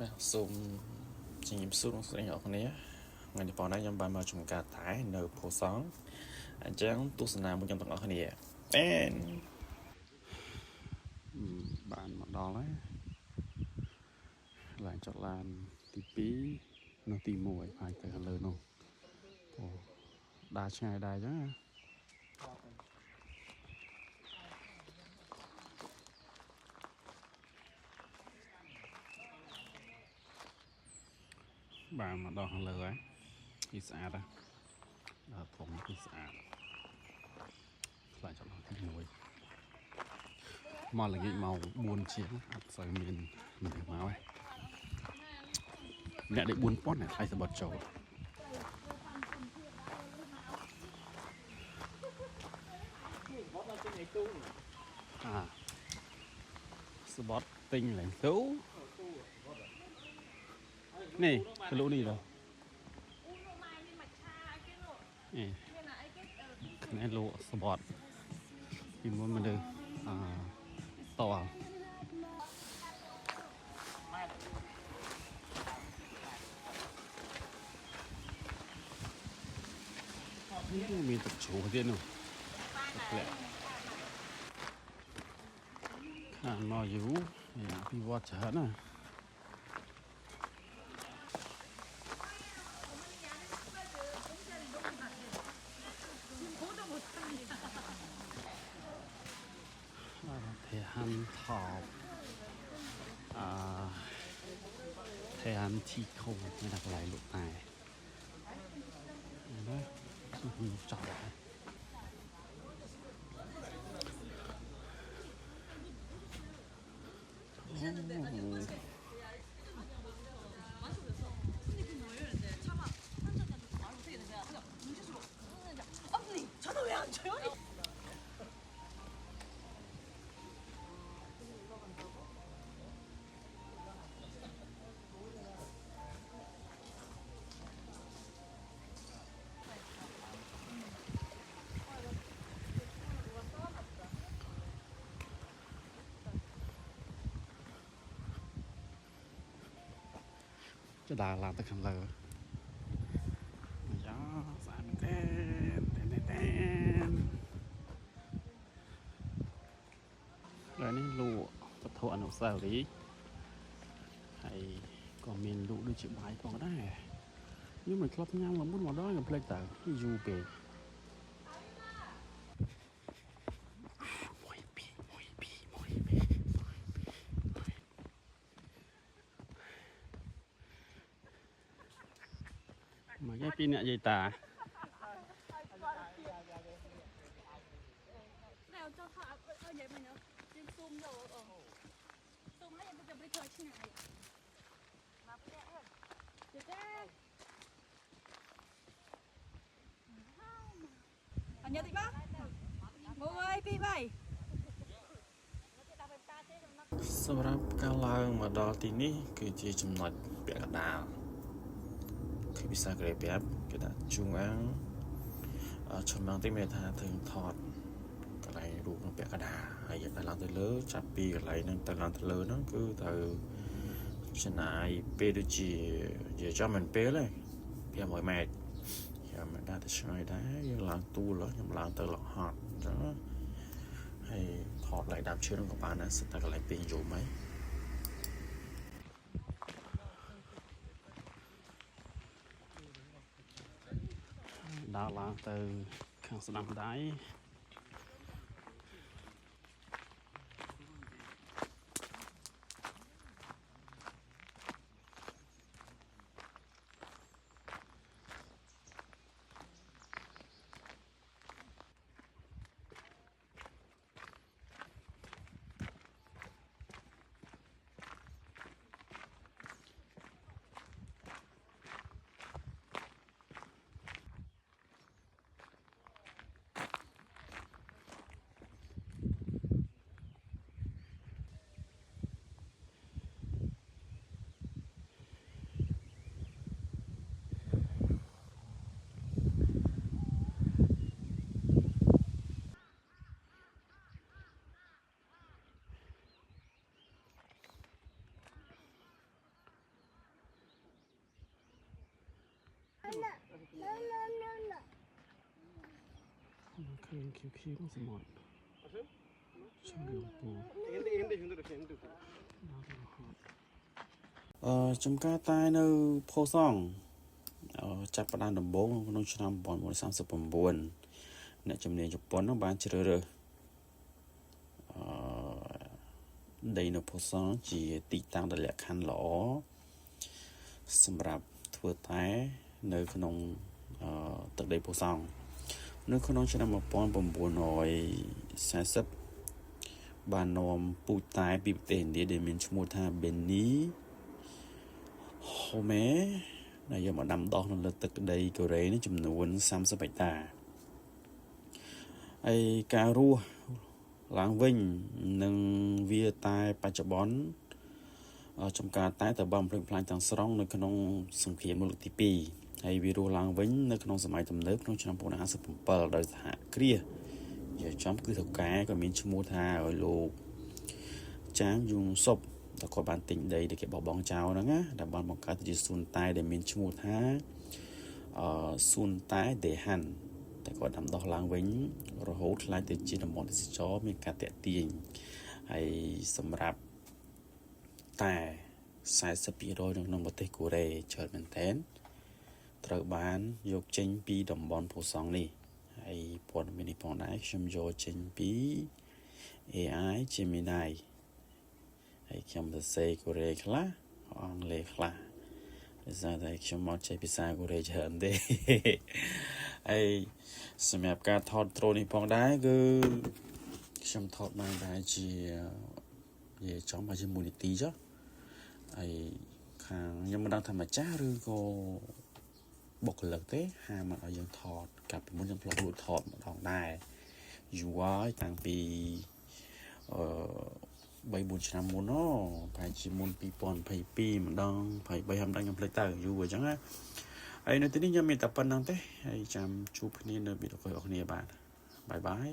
សូមជំរាបសួរលោកស្រីអ្នកនាងថ្ងៃនេះបងណាខ្ញុំបានមកជំការតែនៅភូសងអញ្ចឹងទស្សនាមួយខ្ញុំទាំងអស់គ្នាបានមកដល់ហើយឡើងចុះឡានទី2នៅទី1ហើយទៅខាងលើនោះអូដើរឆ្ងាយដែរអញ្ចឹងបានមកដល់ខាងលើហើយទីស្អាតណាស់ដល់ធំទីស្អាតឡើងចុះឡើងទី1មកល្ងាចម៉ោង4ជាងអត់សូវមានមនុស្សមកទេអ្នកដេក4000អ្នកថ្លៃសបត់ចូលសបត់ទិញឡើងទៅនេះគីឡូនេះដល់នេះនេះលក់សបត់ពីមុនមកលើតនេះមានទឹកជ្រោះទៀតនោះផ្លែខាងមកយូរពីវត្តច្រើនណាthể han thọ thể han thi không mới đặt lại lụt này đó nhiều trò cho đà làm tới khăn lờ gió sàn rồi ní lụa vật thọ nó sao lý hay còn mình lụa đưa chịu bài còn đấy nhưng mà club nhau mà muốn vào đó là play tờ du về mà cái pin này dây tà nhớ tí bác mua ơi pi vậy សម្រាប់ការឡើងមកដល់ទីនេះគឺជាចំណុចពាក់កណ្ដាលគឺភាសាកូរ៉េប្រាប់គេថាជួងអាំងចំណងទីមានថាถึงថតកន្លែងរូបនៅពាក់កណ្ដាលហើយយើងឡើងទៅលើចាប់ពីកន្លែងហ្នឹងទៅឡើងទៅលើហ្នឹងគឺត្រូវចំណាយពេលដូចជាចាំមិនពេលទេ500ម៉ែត្រខ្ញុំមិនដាច់ទៅឆ្ងាយដែរយើងឡើងទូលខ្ញុំឡើងទៅលក់ហត់អញ្ចឹងហើយថតឡើងដើមឈើហ្នឹងក៏បានដែរសិតតែកន្លែងពេញយមហីដើរឡើងទៅខាងស្ដាំដៃ ឃើញខៀវៗសមុទ្រឆ្លងពូចំការតែនៅផូសងចាប់ផ្ដើមដំបូងក្នុងឆ្នាំ1939អ្នកជំនាញជប៉ុនបានជ្រើសរើសដីនៅផូសងជាទីតាំងដែលលក្ខខណ្ឌល្អសម្រាប់ធ្វើតែនៅក្នុងទឹកដីផូសងនៅក្នុងឆ្នាំ1940បាននាំពូជតែពីប្រទេសឥណ្ឌាដែលមានឈ្មោះថាបេនីហូមេដែលយកមកដាំដុះនៅលើទឹកដីកូរ៉េនេះចំនួន30ហិកតាហើយការរស់ឡើងវិញនឹងវាតែបច្ចុប្បន្នចំការតែបានភ្លេចផ្លាញទាំងស្រុងនៅក្នុងសង្គ្រាមលោកទី2ហើយវារស់ឡើងវិញនៅក្នុងសម័យទំនើបក្នុងឆ្នាំ1957ដោយសហគ្រាសជាចំគឺថៅកែក៏មានឈ្មោះថាឲ្យលោកចាងយងសុបតែគាត់បានទិញដីដែលគេបោះបង់ចោលហ្នឹងណាដែលបានបង្កើតជាសួនតែដែលមានឈ្មោះថាសួនតែដេហាន់តែគាត់ដាំដុះឡើងវិញរហូតខ្លាយទៅជាតំបន់ទេសចរមានការតាក់ទាញហើយសម្រាប់តែ40%នៅក្នុងប្រទេសកូរ៉េច្រើនមែនទែនត្រូវបានយកចេញពីតំបន់ភូសងនេះហើយព័ត៌មាននេះផងដែរខ្ញុំយកចេញពី AI Gemini ហើយខ្ញុំសរសេរកូរ៉េខ្លះអង់គ្លេសខ្លះដោយសារតែខ្ញុំមកចេះភាសាកូរ៉េច្រើនទេហើយសម្រាប់ការថតត្រូនេះផងដែរគឺខ្ញុំថតបានដែរជានិយាយចំមកជាមួយនីតិចុះហើយខាងខ្ញុំមិនដឹងថាម្ចាស់ឬក៏បុគ្គលិកទេហាមឲ្យយើងថតកាលពីមុនខ្ញុំធ្លាប់លួចថតម្ដងដែរយូរហើយតាំងពី3-4 ឆ្នាំមុនប្រហែលជាមុន2022ម្ដង23ម្ដងខ្ញុំភ្លេចទៅយូរអញ្ចឹងណាហើយនៅទីនេះខ្ញុំមានតែប៉ុណ្្នឹងទេហើយចាំជួបគ្នានៅវីដេអូក្រោយៗគ្នាបាទបាយបាយ